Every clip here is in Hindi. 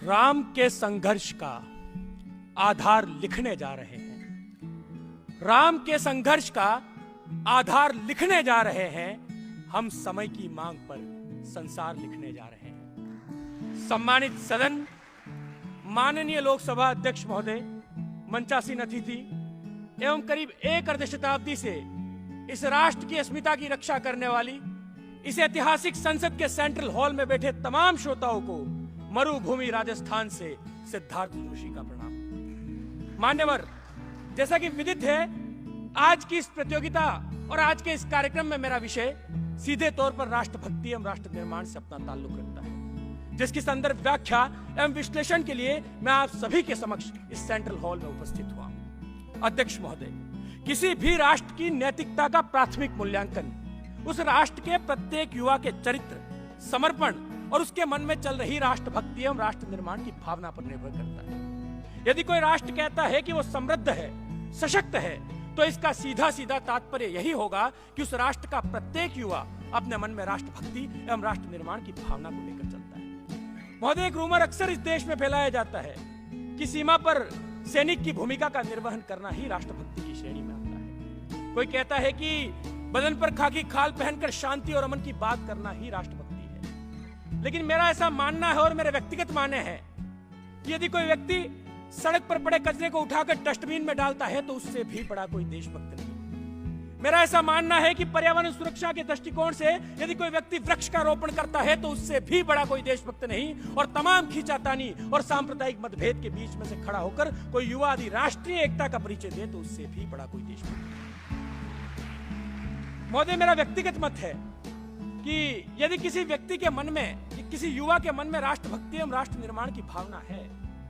राम के संघर्ष का आधार लिखने जा रहे हैं। राम के संघर्ष का आधार लिखने जा रहे हैं। हम समय की मांग पर संसार लिखने जा रहे हैं। सम्मानित सदन, माननीय लोकसभा अध्यक्ष महोदय, मंचासीन अतिथि एवं करीब एक अर्ध शताब्दी से इस राष्ट्र की अस्मिता की रक्षा करने वाली इस ऐतिहासिक संसद के सेंट्रल हॉल में बैठे तमाम श्रोताओं को मरुभूमि राजस्थान से सिद्धार्थ जोशी का प्रणाम। मान्यवर, जैसा कि विदित है, आज की इस प्रतियोगिता और आज के इस कार्यक्रम में मेरा विषय सीधे तौर पर राष्ट्रभक्ति एवं राष्ट्र निर्माण से अपना ताल्लुक रखता है, जिसकी संदर्भ व्याख्या एवं विश्लेषण के लिए मैं आप सभी के समक्ष इस सेंट्रल हॉल में उपस्थित हुआ हूं। अध्यक्ष महोदय, किसी भी राष्ट्र की नैतिकता का प्राथमिक मूल्यांकन उस राष्ट्र के प्रत्येक युवा के चरित्र, समर्पण और उसके मन में चल रही राष्ट्रभक्ति एवं राष्ट्र निर्माण की भावना पर निर्भर करता है। यदि कोई राष्ट्र कहता है कि वो समृद्ध है, सशक्त है, तो इसका सीधा सीधा तात्पर्य यही होगा कि उस राष्ट्र का प्रत्येक युवा अपने मन में राष्ट्रभक्ति एवं राष्ट्र निर्माण की भावना को लेकर चलता है। महोदय, एक रूमर अक्सर इस देश में फैलाया जाता है कि सीमा पर सैनिक की भूमिका का निर्वहन करना ही राष्ट्रभक्ति की श्रेणी में आता है। कोई कहता है कि बदन पर खाकी खाल पहनकर शांति और अमन की बात करना ही राष्ट्रभक्ति है। लेकिन मेरा ऐसा मानना है और मेरे व्यक्तिगत मानने हैं कि यदि कोई व्यक्ति सड़क पर पड़े कचरे को उठाकर डस्टबिन में डालता है तो उससे भी बड़ा कोई देशभक्त नहीं। मेरा ऐसा मानना है कि पर्यावरण सुरक्षा के दृष्टिकोण से यदि कोई व्यक्ति वृक्ष का रोपण करता है तो उससे भी बड़ा कोई देशभक्त नहीं। और तमाम खींचातानी और सांप्रदायिक मतभेद के बीच में से खड़ा होकर कोई युवा आदि राष्ट्रीय एकता का परिचय दे तो उससे भी बड़ा कोई देशभक्त नहीं। महोदय, मेरा व्यक्तिगत मत है कि यदि किसी व्यक्ति के मन में, किसी युवा के मन में राष्ट्रभक्ति एवं राष्ट्र निर्माण की भावना है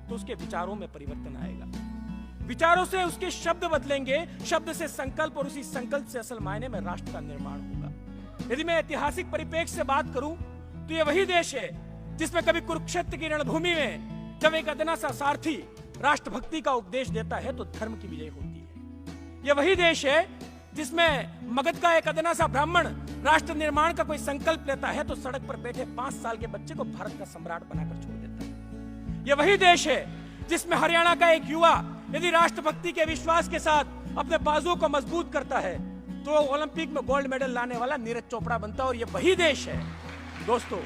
तो उसके विचारों में परिवर्तन आएगा। विचारों से उसके शब्द बदलेंगे, शब्द से संकल्प और उसी संकल्प से असल मायने में राष्ट्र का निर्माण होगा। यदि मैं ऐतिहासिक परिप्रेक्ष्य से बात करूं तो यह वही देश है जिसमें कभी कुरुक्षेत्र की रणभूमि में जब एक अदना सा सारथी राष्ट्रभक्ति का उपदेश देता है तो धर्म की विजय होती है। यह वही देश है जिसमें मगध का एक अदना सा ब्राह्मण राष्ट्र निर्माण का कोई संकल्प लेता है तो सड़क पर बैठे 5 साल के बच्चे को भारत का सम्राट बनाकर छोड़ देता है। यह वही देश है जिसमें हरियाणा का एक युवा यदि राष्ट्रभक्ति के विश्वास के साथ अपने बाजुओं को मजबूत करता है तो ओलंपिक में गोल्ड मेडल लाने वाला नीरज चोपड़ा बनता है। और यह वही देश है दोस्तों,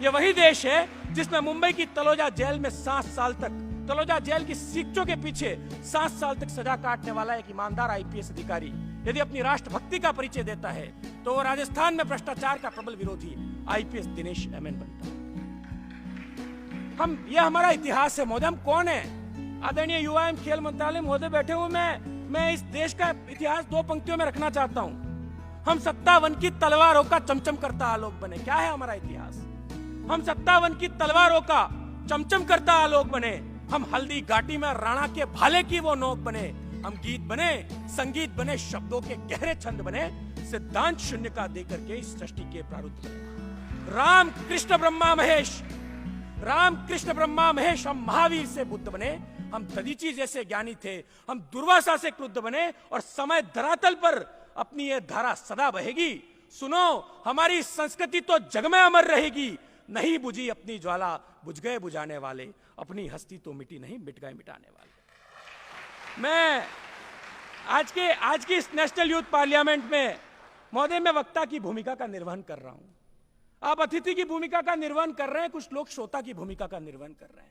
यह वही देश है जिसमें मुंबई की तलोजा जेल में 7 साल तक, तलोजा जेल की सीटों के पीछे 7 साल तक सजा काटने वाला एक ईमानदार आईपीएस अधिकारी यदि अपनी राष्ट्रभक्ति का परिचय देता है तो वो राजस्थान में भ्रष्टाचार का प्रबल विरोधी आईपीएस दिनेश एमएन बनता है। यह हमारा इतिहास है महोदय। हम कौन है? आदरणीय युवा एवं खेल मंत्रालय महोदय बैठे हुए मैं इस देश का इतिहास 2 पंक्तियों में रखना चाहता हूं। हम 57 की तलवारों का चमचम करता आलोक बने। क्या है हमारा इतिहास? हम 57 की तलवारों का चमचम करता आलोक बने। हम हल्दी घाटी में राणा के भाले की वो नोक बने। हम गीत बने, संगीत बने, शब्दों के गहरे छंद बने, सिद्धांत शून्य का देकर के इस सृष्टि के प्रारूप बने। राम कृष्ण ब्रह्मा महेश, राम कृष्ण ब्रह्मा महेश। हम महावीर से बुद्ध बने, हम दधीची जैसे ज्ञानी थे, हम दुर्वासा से क्रुद्ध बने और समय धरातल पर अपनी ये धारा सदा बहेगी। सुनो, हमारी संस्कृति तो जग में अमर रहेगी। नहीं बुझी अपनी ज्वाला, बुझ गए बुझाने वाले, अपनी हस्ती तो मिटी नहीं, मिट गए मिटाने वाले। मैं आज की इस नेशनल यूथ पार्लियामेंट में महोदय मैं वक्ता की भूमिका का निर्वहन कर रहा हूं। आप अतिथि की भूमिका का निर्वहन कर रहे हैं, कुछ लोग श्रोता की भूमिका का निर्वहन कर रहे हैं।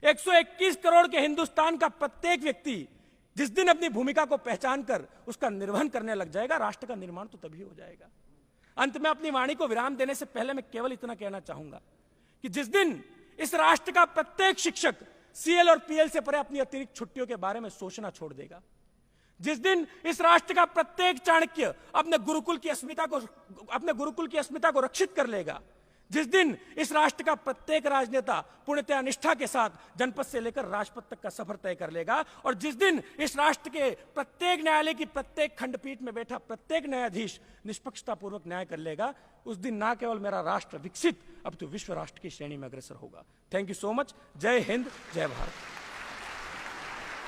121 करोड़ के हिंदुस्तान का प्रत्येक व्यक्ति जिस दिन अपनी भूमिका को पहचान कर उसका निर्वहन करने लग जाएगा, राष्ट्र का निर्माण तो तभी हो जाएगा। अंत में अपनी वाणी को विराम देने से पहले मैं केवल इतना कहना चाहूंगा कि जिस दिन इस राष्ट्र का प्रत्येक शिक्षक सीएल और पीएल से परे अपनी अतिरिक्त छुट्टियों के बारे में सोचना छोड़ देगा, जिस दिन इस राष्ट्र का प्रत्येक चाणक्य अपने गुरुकुल की अस्मिता को रक्षित कर लेगा, जिस दिन इस राष्ट्र का प्रत्येक राजनेता पूर्णतया निष्ठा के साथ जनपद से लेकर राजपथ तक का सफर तय कर लेगा, और जिस दिन इस राष्ट्र के प्रत्येक न्यायालय की प्रत्येक खंडपीठ में बैठा प्रत्येक न्यायाधीश निष्पक्षता पूर्वक न्याय कर लेगा, उस दिन ना केवल मेरा राष्ट्र विकसित अब तो विश्व राष्ट्र की श्रेणी में अग्रसर होगा। Thank you so much. जय हिंद, जय भारत।